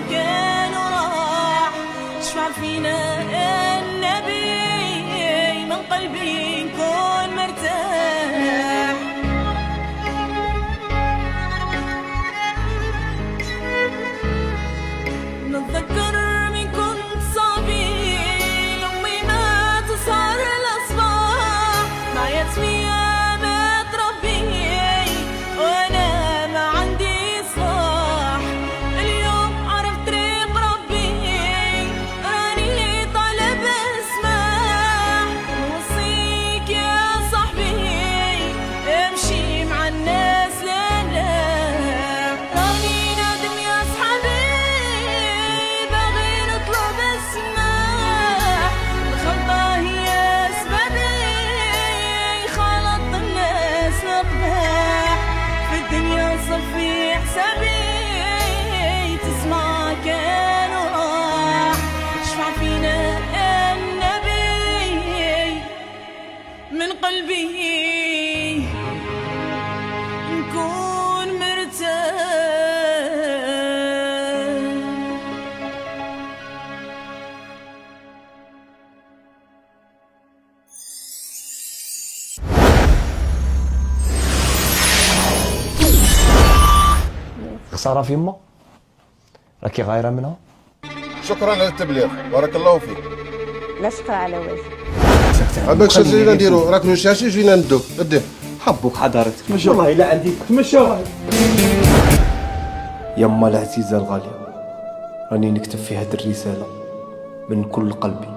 كان وراح. اشفع فينا النبي من قلبي نكون مرتاح. نتذكر من كنت صبي لأمي ما تصار الأصباح معايا تسمية ما تربي وأنا ما عندي صلاح. اليوم عرفت طريق ربي راني طالب اسمح. نوصيك يا صاحبي امشي مع الناس لا راني نادم يا صحابي باغي نطلب السماح. الخلطة هي سببي خلط الناس نقباح. في الدنيا صفي حسابي تسمع كان وراح. اشفع فينا النبي من قلبي نكون مرتاح. خسارة في يمه راكي غايرة منها. شكرا على التبليغ، بارك الله فيك. لا شكر على واجب. عباك شنو جينا نديرو؟ راك نشاشي جينا ندو قدام. حبوك حضرتك تمشى والله إلا عندي تمشى. يما العزيزة الغالية راني نكتب في هذه الرسالة من كل قلبي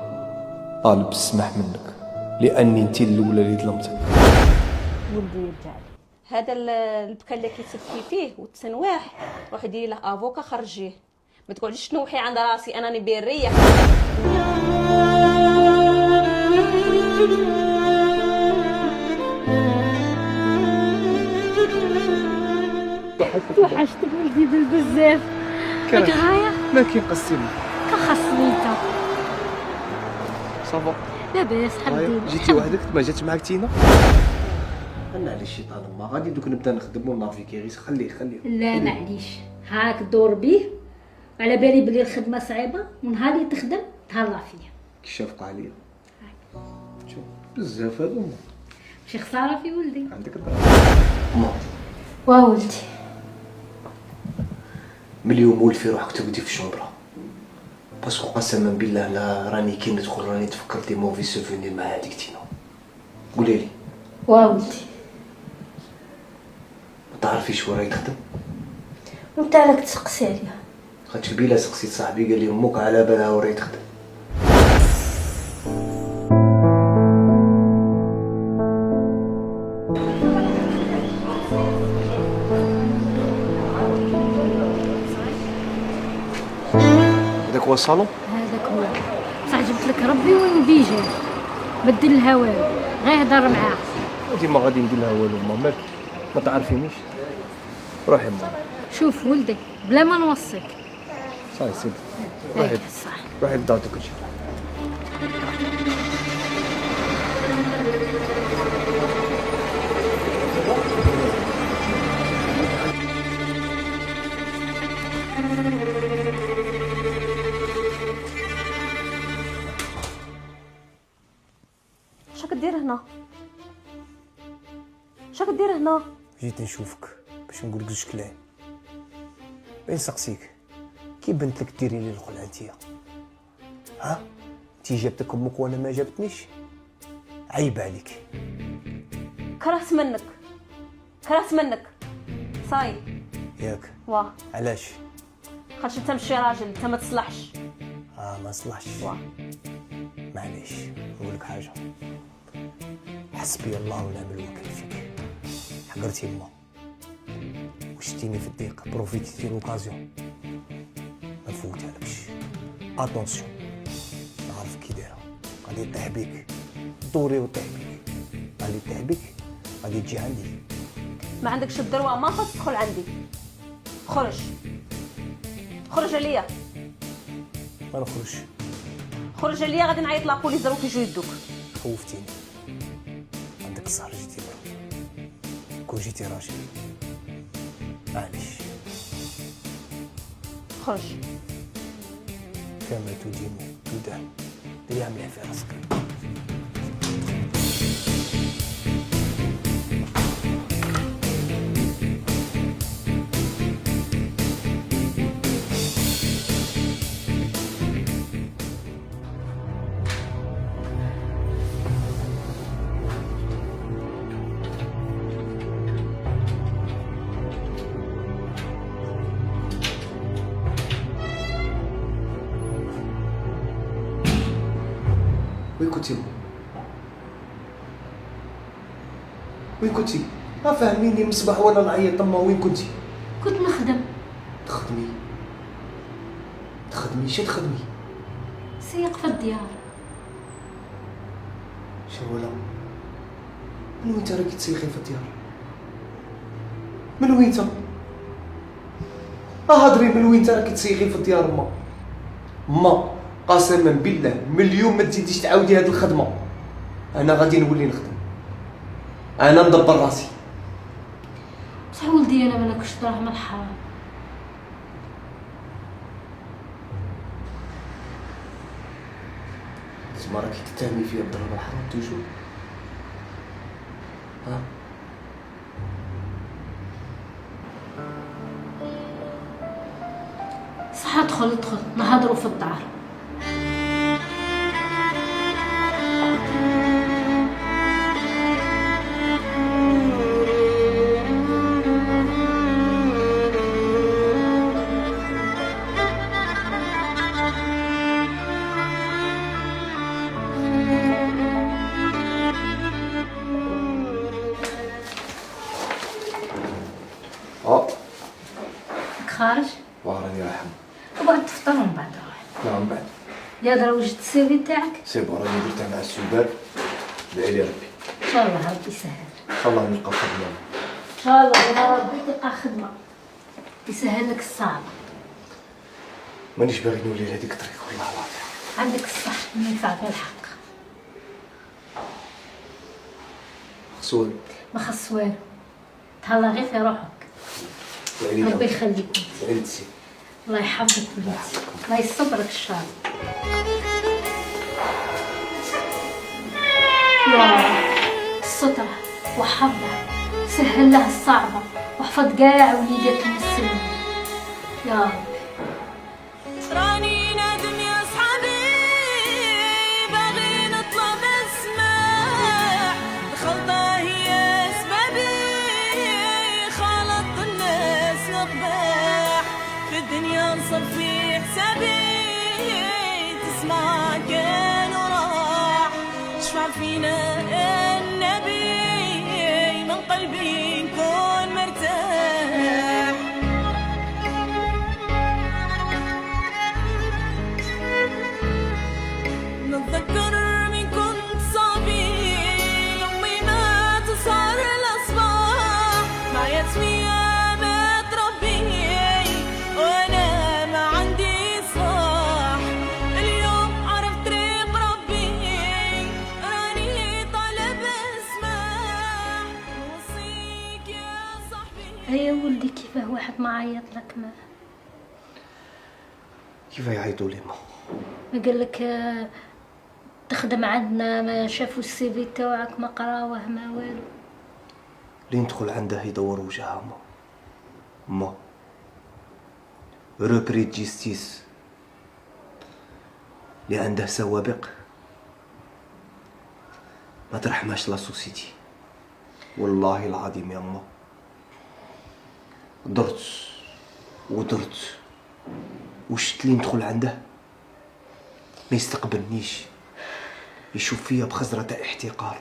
طالب السماح منك لأني انتي الأولى اللي ظلمتك. ولدي يرجع لي. هذا البكا اللي كيتبكي فيه والتنواح روح ديري له افوكا خرجيه. ما تقعديش تنوحي عند راسي انا نبي نريح. توحشتك ولدي بزاف. راك غاية ما كينقسم كخصني انت. صافا لاباس حمدي. جيتي وحدك ما جات معاك تينا. انا على الشيطان ما غادي دوك نبدا نخدم ونافيكي غير خليه. لا معليش هاك دور بيه. على بالي بلي الخدمة صعيبة ونهار اللي تخدم تهلا فيا. كي شافقوا عليا شوف بزاف هادو ماشي خسارة في ولدي. عندك الدراهم. وولدي من اليوم ولفي روحك تقعدي في الشومبرا باسكو قسما بالله لا راني كي ندخل راني تفكر دي موفي سوفونير مع هذيك تينا. قولي لي وولدي ما تعرفيش وين راهي تخدم؟ وانت راك تسقسي عليها. خاطش بيلا سقسيت صاحبي قال لي امك على بالها وين راهي تخدم. هذاك هو الصالون. هذاك هو صح. جبت لك ربي وين بيجي ما دير لها والو غير هضر معاه. ديما غادي ندير لها والو ماما ما تعرفينيش. روحي ماما. شوف ولدي بلا ما نوصيك. صاي سيدي روحي صح. روحي لدارك كلشي. شا كدير هنا؟ شا كدير هنا؟ جيت نشوفك باش نقول لك جوج كلام. بين نسقسيك كي بنت لك ديري لي الخلعه انتيا؟ ها انتي جابتك امك وانا ما جابتنيش؟ عيب عليك. كرهت منك صاي ياك واه. علاش؟ خاطش انت ماشي راجل انت ما تصلحش. ما صلحش. واه. معليش نقول لك حاجه. حسبي الله ونعم الوكيل فيك. حقرتي يما وشتيني في الضيق بروفيتيتي لوكازيون ما نفوتهالكش. اتونسيون نعرف كي دايره غادي يطيح بيك دوري وطيح بيك. غادي يطيح بيك غادي تجي عندي. ما عندكش الدروة ما خاص تدخل عندي. خرج عليا. ما نخرجش. خرج عليا غادي نعيط لا بوليس دروك يجيو يدوك. خوفتيني. عندك الصهر جيتي برا كون جيتي راجل معليش. خرج. كما تدين تدان. ديريها مليح في راسك. وين كنتي؟ وين كنتي؟ ما فاهميني من الصباح وانا نعيط تما. وين كنتي؟ كنت نخدم. تخدمي؟ شي تخدمي؟ سيق في الديار. شولا من وين راكي تسيخي في الديار؟ من وين تا؟ هضري من وين راكي تسيخي في الديار؟ ما قسما بالله من اليوم ما تزيديش تعاودي هاد الخدمه. انا غادي نولي نخدم، انا ندبر راسي. بصح ولدي انا ما ناكلش دراهم الحرام. تسمى راكي تتهمي فيا بالدراهم الحرام توجور. ها صح ادخل نهضروا في الدار. خارج واراني رايح. وبعد تفطر ومن بعد روح. نعم بعد. يا درا وجدت السيفي تاعك؟ سي بون راني درتها مع السباب. دعي لي ربي ان شاء الله ربي يسهل. ان شاء الله نلقى خدمه. ان شاء الله يا ربي تلقى خدمه يسهل لك الصعب. مانيش باغي نولي لهاديك الطريق والله العظيم. عندك الصح ما ينفع غير الحق. خصوي ما خص والو، تهلا غير في روحك. ربي يخليك انتي. الله يحفظك وليدي، الله يصبرك الشر. يا رب السترة وحفظها، سهل لها الصعبة واحفظ كاع وليداتك المسلمين يا رب. راني نادم يا صحابي باغي نطلب اسمع، الخلطة هي سبابي خلط الناس نقبح، في الدنيا نصفي حسابي تسمع كان وراح، شفع فينا النبي من قلبي نكون مرتاح. نتذكر من كنت صبي يومي ما تصار الأصباح، معايا تسمية ما تربي وأنا ما عندي صاح، اليوم عرفت طريق ربي راني طالب اسمع، نوصيك يا صاحبي. هيا ولدي كيفاه واحد ما عيط لك؟ ما كيف يعيطوا لي ما قال لك تخدم عندنا؟ ما شافوا السي في تاعك؟ ما قراوه ما والو. اللي ندخل عنده يدور وجهها ما روبريت جيستيس اللي عنده سوابق ما ترحماش لا سوسيتي. والله العظيم يا ما درت ودرت وشت اللي ندخل عنده ما يستقبلنيش، يشوف فيا بخزرة تاع احتقار.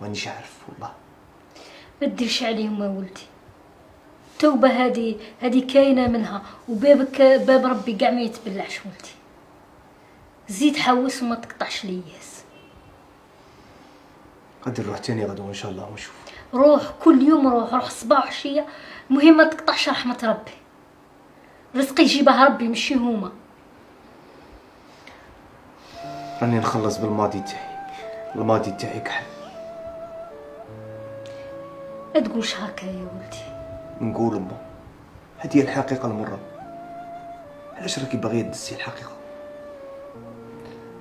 مانيش عارف والله. ما ديرش عليهم يا ولدي، التوبه هذه كاينه منها، وبابك باب ربي كاع ما يتبلعش ولدي. زيد حوس وما تقطعش لياس. غادي نروح تاني غدوه ان شاء الله ونشوف. روح كل يوم، روح صباح وعشيه، المهم ما تقطعش رحمه ربي. رزقي يجيبها ربي ماشي هما. راني نخلص بالماضي تاعي، الماضي تاعي كحل. ما تقولش هكا يا ولدي. نقول ما هذه الحقيقة المرة. علاش راكي باغيه تدسي الحقيقه؟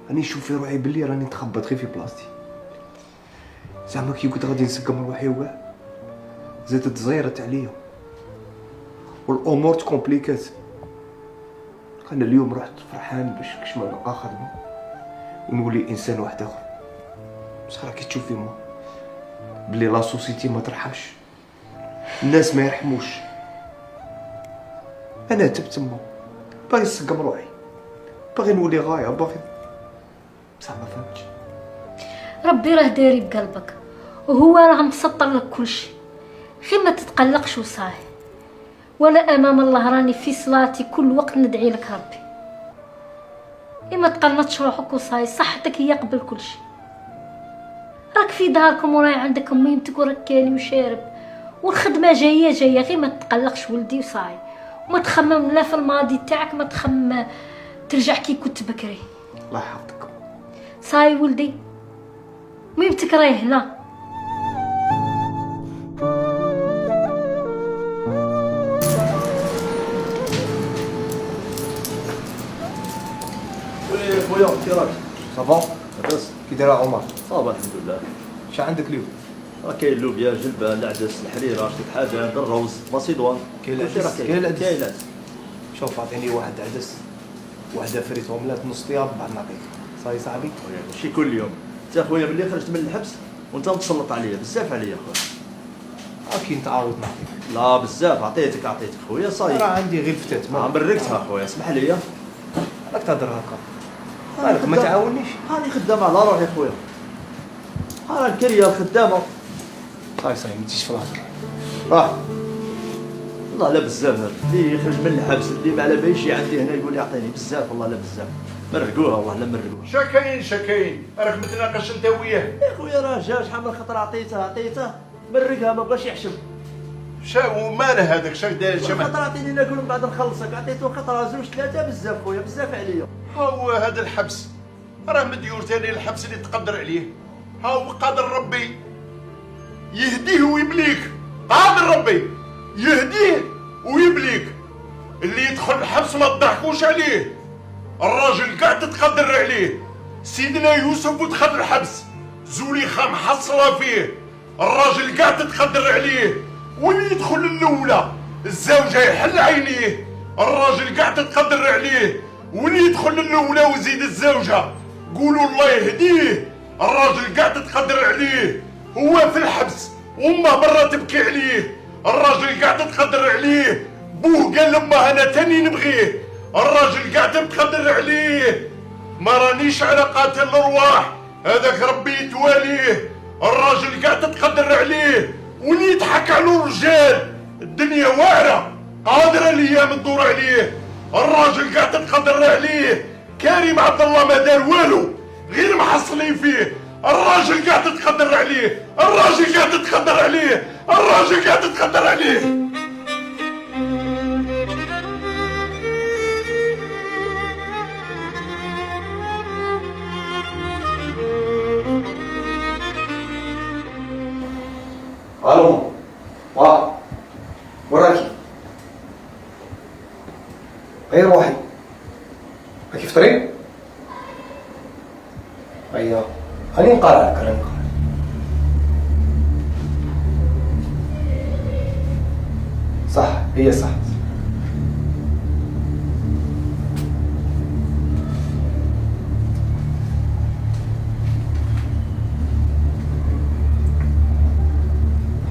راني نشوف في روحي بلي راني نتخبط غير في بلاصتي. زعما كي كنت غادي نسقم روحي وكاع زادت زيرت عليا والامور تكومبليكات. انا اليوم رحت فرحان باش كش ما نلقى خدمه ونولي انسان واحد اخر. بصح راكي تشوفي ما بلي لا سوسيتي ما ترحمش، الناس ما يرحموش. انا تبت تما باغي نسقم روحي، باغي نولي غايه، باغي بصح ما فهمتش. ربي راه داري بقلبك وهو راه مسطر لك كلشي، غير ما تتقلقش وصاحي. ولا امام الله راني في صلاتي كل وقت ندعي لك ربي. اما تقنطش روحك وصاي، صحتك هي قبل كلشي. راك في داركم وراي عندك ميمتك وراك كالي وشارب، والخدمه جايه غير ما تقلقش ولدي وصاي. وما تخمم لا في الماضي تاعك، ما تخمم ترجع كي كنت بكري. الله يحفظك. صاي ولدي، ميمتك راهي هنا. خويا كي راك؟ صافا لاباس؟ كي داير عمر؟ صافا الحمد لله. اش عندك اليوم؟ راه كاين اللوبيا، الجلبان، العدس، الحريره، شتي حاجه، الروز، ماسيدوان. كاين كلشي العدس، راه كاين العدس. كاين العدس. شوف عطيني واحد عدس، وحده فريت اوملات نص طياب بعد نعطيك. صاي صاحبي؟ خويا ماشي كل يوم. انت خويا ملي خرجت من الحبس وانت متسلط عليا بزاف عليا خويا. كي نتعاود نعطيك. لا بزاف عطيتك خويا صاي. راه عندي غير فتات ما مرقتها خويا، اسمح لي. راك تهضر هكا. مالك ما تعاونيش؟ هاني خدامه على روحي خويا. ها الكريه الخدامه. صاي ما تجيش في الهضره. راه والله لا بزاف هذا اللي يخرج من الحبس اللي ما على باليش عندي هنا يقول لي اعطيني بزاف، والله لا بزاف. مرقوها والله لا مرقوها. شكاين راك متناقش انت وياه. يا خويا راه جا شحال من خطره عطيته مرقها ما بغاش يحشم. شا وماله هذاك شاك داير شمال. خطره عطيني نقول من بعد نخلصك، عطيته خطره زوج ثلاثه بزاف خويا بزاف عليا. هو هذا الحبس راه مديور ثاني الحبس اللي تقدر عليه. ها هو قادر ربي يهديه ويبليك، قادر ربي يهديه ويبليك. اللي يدخل الحبس ما تضحكوش عليه، الراجل قاعد تتقدر عليه. سيدنا يوسف ودخل الحبس، زليخة محصلة فيه، الراجل قاعد تتقدر عليه. واللي يدخل الاولى الزوجة يحل عينيه، الراجل قاعد تتقدر عليه. واللي يدخل الاولى ويزيد الزوجة قولوا الله يهديه، الراجل قاعد تتقدر عليه. هو في الحبس وامه برا تبكي عليه، الراجل قاعد تتقدر عليه. بوه قال لامه انا تاني نبغيه، الراجل قاعد تقدر عليه. ما رانيش على قاتل الارواح، هذاك ربي يتواليه. الراجل قاعد تقدر عليه. واللي يضحك على الرجال الدنيا واعره، قادره الايام تدور عليه، الراجل قاعد تقدر عليه. كريم عبد الله ما دار والو غير محصلين فيه، الراجل قاعد تقدر عليه، الراجل قاعد تقدر عليه، الراجل قاعد تقدر عليه. الو وراكي غير روحي راكي في طريق. ايوه راني نقرا لك، راني نقرا. صح هي صح.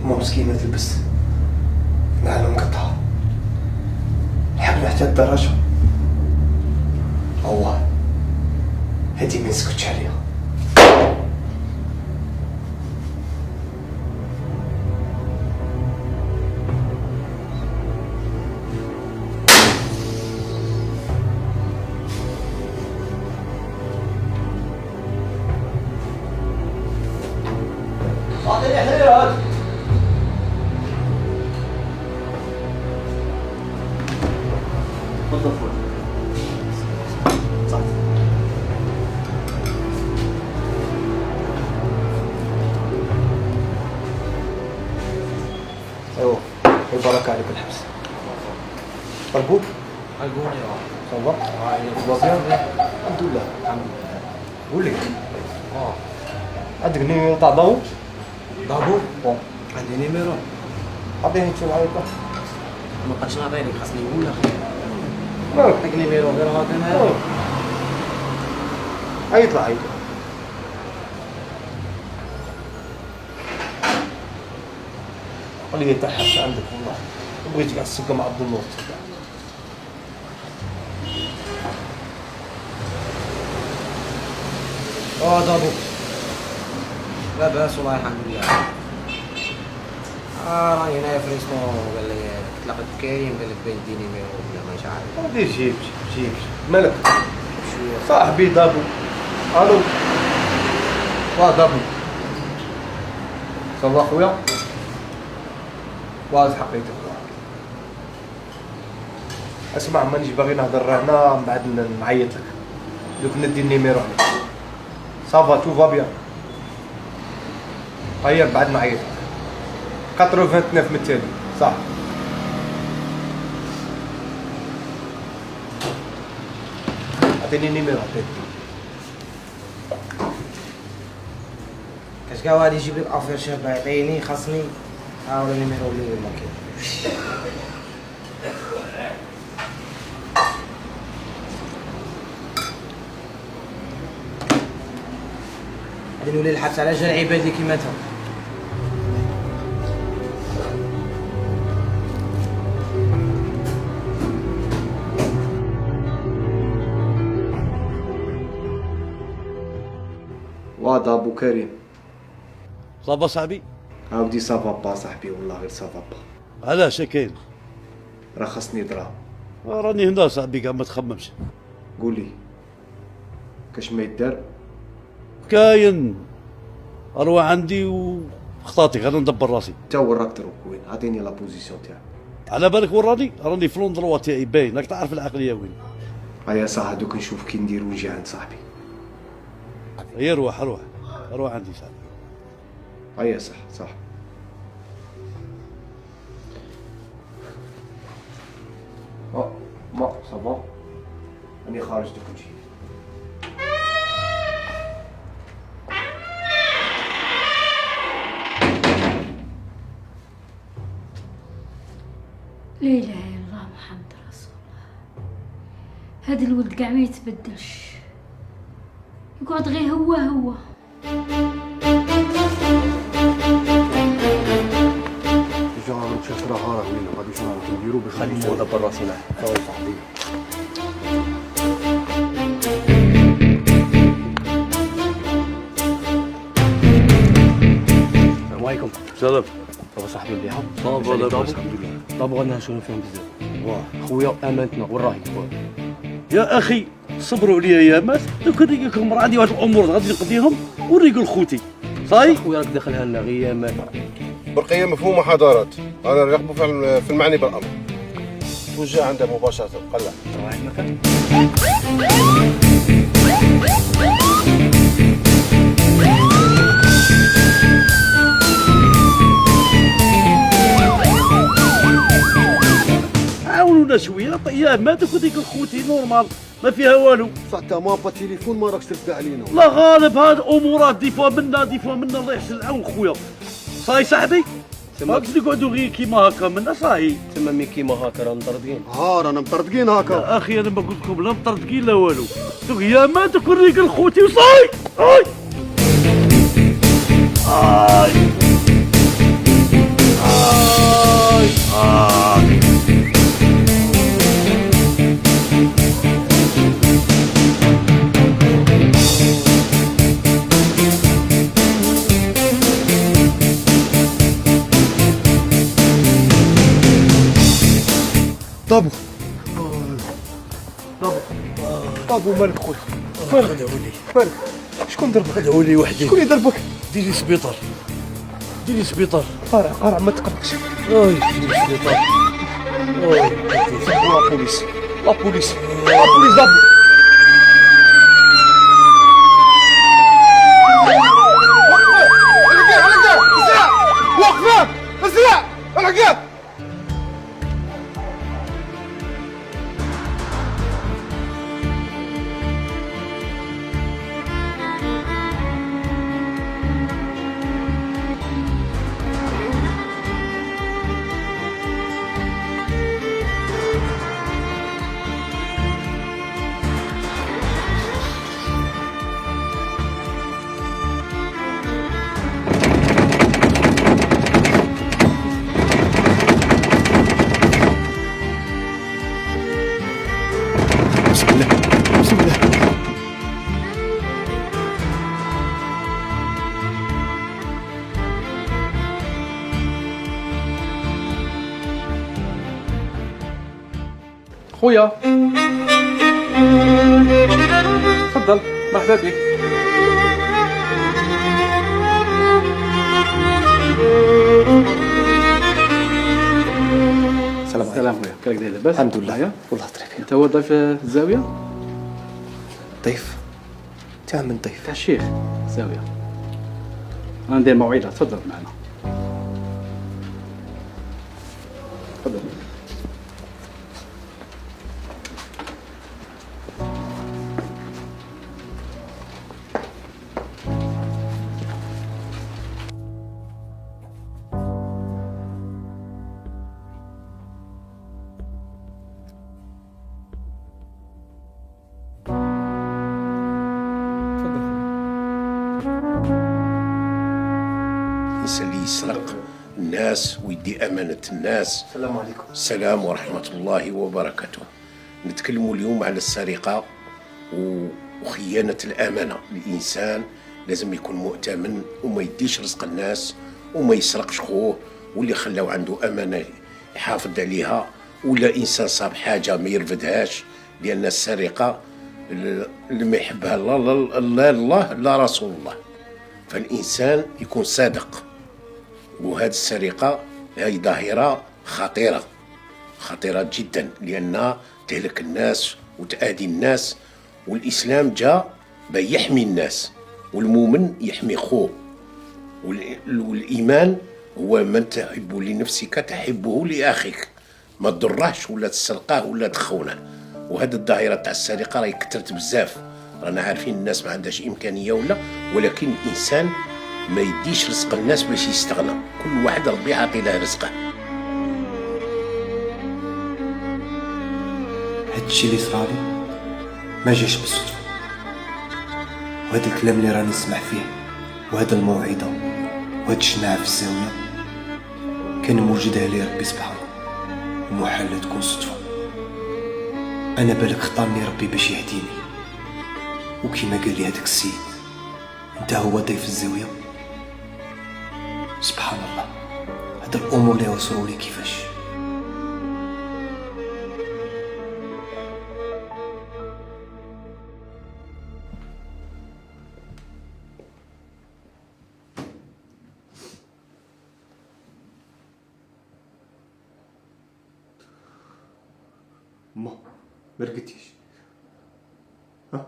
مو مسكينة تلبس نعلة مقطعة، الحبل حتى الدرجة. الله هادي ما نسكتش عليها. اعطيني حريره. تفضل خويا. صح. ايوه البركة عليك الحبس. طلبوك؟ القوني صافا مزيان الحمد لله. قول لي عندك النيميرو تاع دابو؟ دابو عندي نيميرو عطيني تشوف عيطه. ما بقاش نعطيني خاصني نقول اخي مالك عطيك نيميرو غير هذا عيط له عيط. قال لي تحس عندك والله بغيتك على السكه مع عبد النور. دابو لا باس والله الحمد لله. راني هنايا في ريستورون قال لي تلاقيت بكريم قال لك بين دي نيميرو ولا ماشي عارف. غادي جيب مالك صاحبي دابو. الو دابو صافا خويا واش حقيتك. اسمع مانيش باغي نهضر هنا من بعد نعيط لك دوك ندي النيميرو عليك. صافا تو فا بيان. هيا بعد نعيط لك 89 من التالي صح. عطيني النيميرو عطيني. كاش كاع غادي يجيب لك افير شاب يعطيني خاصني ولا نيميرو اللي ما كاين. غادي نولي الحبس على جال عباد اللي كيما انت. دابو كريم. صافا صاحبي؟ عاودي صافا با صاحبي والله غير صافا با. علاش كاين؟ راه خاصني دراهم. راني هنا صاحبي كاع ما تخممش. قولي كاش ما يدار؟ كاين اروح عندي وخطاتك انا ندبر راسي. تا هو راك تروح وين؟ عطيني لا بوزيسيون تاعك. على بالك وراني راني في لوندروا تاعي باين راك تعرف العقليه وين. هيا صح دوك نشوف كي ندير ونجي عند صاحبي. هيا روح عندي صاحبي. هيا صح ما صافا راني خارج دوك نجي. لا اله الا الله محمد رسول الله. هذا الولد كاع ما يتبدلش يقعد غير هو. جا نشوف راه وين غادي شنو نديرو باش خليني ندبر راسي معاه. صاحبي السلام عليكم. سلام. صافا صاحبي مليحه. صافا لاباس الحمد لله. دابا غادي نشوفو فيهم بزاف. خويا امانتنا وين راهي خويا؟ يا اخي صبروا عليا يا مات دوك نريق لكم عندي واحد الامور غادي نقضيهم ونريق لخوتي صاي. خويا راك داخلها لنا غير امان. برقية مفهومة حضارات. أنا نراقبوا في المعني بالأمر. توجه عنده مباشرة قلع. واحد المكان. عاونونا شويه يا مات دوك نريق لخوتي نورمال ما فيها والو. صح تا ما با تليفون ما راكش ترفع علينا. لا غالب هاد امورات دي فوا منا الله يحسن العون خويا. صاي صاحبي ماكش نقعدوا غير كيما هكا منا صاي. تما مي كيما هكا راه مطردين. رانا مطردقين هكا. يا اخي انا ما قلت لكم لا مطردقين لا والو. دوك يا ما دوك نريق لخوتي وصاي. اي دابو مالك خويا؟ مالك شكون ضربك؟ ادعوا لي وحدي. شكون اللي ضربك؟ ديري سبيطار. قارع ما تقلقش. ديري سبيطار. لا بوليس دابو. بسم الله بسم الله. خويا تفضل، مرحبا بك. السلام خويا، كيفك داير لاباس؟ الحمد لله والله طريف. انت هو ضيف الزاويه؟ ضيف؟ تاع من ضيف؟ تاع الشيخ الزاويه. انا ندير موعظه، تفضل معنا. تفضل. الإنسان اللي يسرق الناس ويدي أمانة الناس. السلام عليكم. السلام ورحمة الله وبركاته. نتكلموا اليوم على السرقة وخيانة الأمانة. الإنسان لازم يكون مؤتمن وما يديش رزق الناس وما يسرقش خوه، واللي خلاو عنده أمانة يحافظ عليها، ولا إنسان صاب حاجة ما يرفدهاش، لأن السرقة اللي ما يحبها الله لا رسول الله. فالإنسان يكون صادق. وهذه السرقة هي ظاهرة خطيرة جدا، لأنها تهلك الناس وتآذي الناس. والإسلام جاء يحمي الناس، والمؤمن يحمي خوه. والإيمان هو من تحب لنفسك تحبه لأخيك، ما تضرهش ولا تسرقه ولا تخونه. وهذه الظاهرة تاع السرقة راهي كثرت بزاف. رانا عارفين الناس ما عندهاش إمكانية ولكن الإنسان ما يديش رزق الناس باش يستغنى. كل واحد ربي يعطي له رزقه. هادشي اللي صرالي ما جاش بالصدفة، وهذا الكلام اللي راني نسمع فيه وهذا الموعظة وهاد الشناعة في الزاوية كان موجودها لي ربي سبحانه، ومحال لا تكون صدفة. أنا بالك خطاني ربي باش يهديني، وكيما قال لي هذاك السيد انت هو ضيف الزاوية. سبحان الله، هاد الأمور اللي وصلوا لي كيفاش. ما رقدتيش؟ ها؟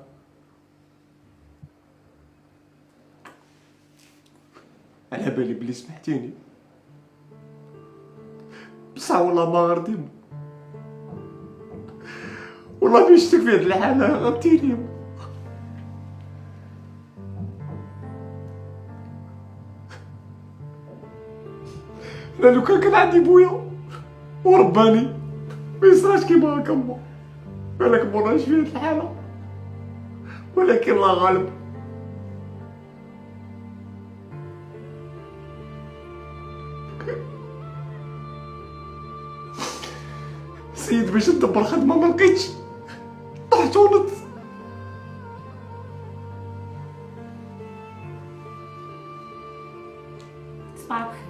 على بالي بلي سمحتيني، بصح والله ما غردي. والله باش شتك في هاد الحالة غبتيني. انا لو كان عندي بويا ورباني ما يصراش كيما هاكا ما، بالك مرناش في هاد الحالة، ولكن الله غالب. سيد باش ندبر خدمة ما لقيتش، طحت ونط. صباح الخير.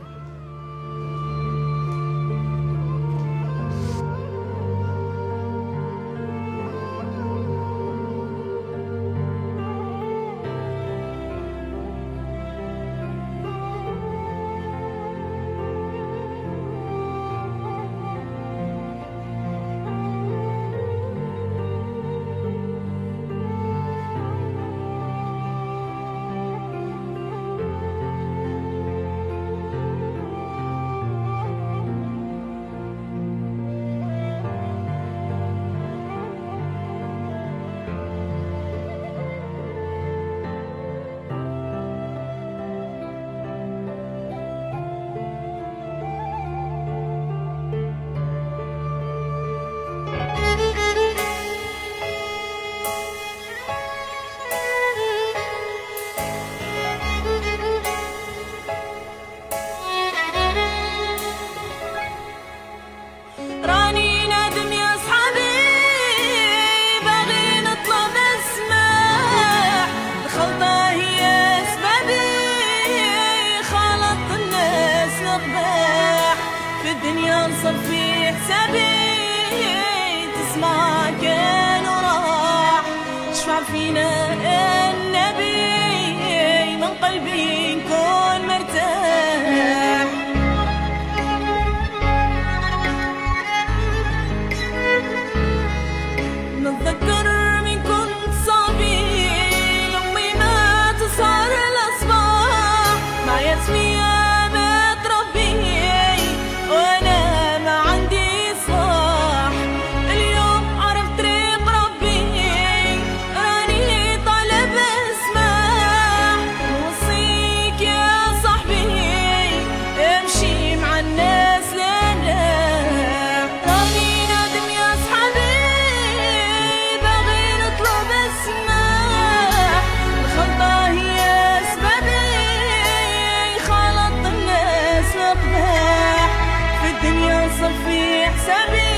فينا النبي من قلبي نكون مرتاح. نتذكر من كنت صبي لأمي ما تصار الأصباح مع يتمي صفي حسابي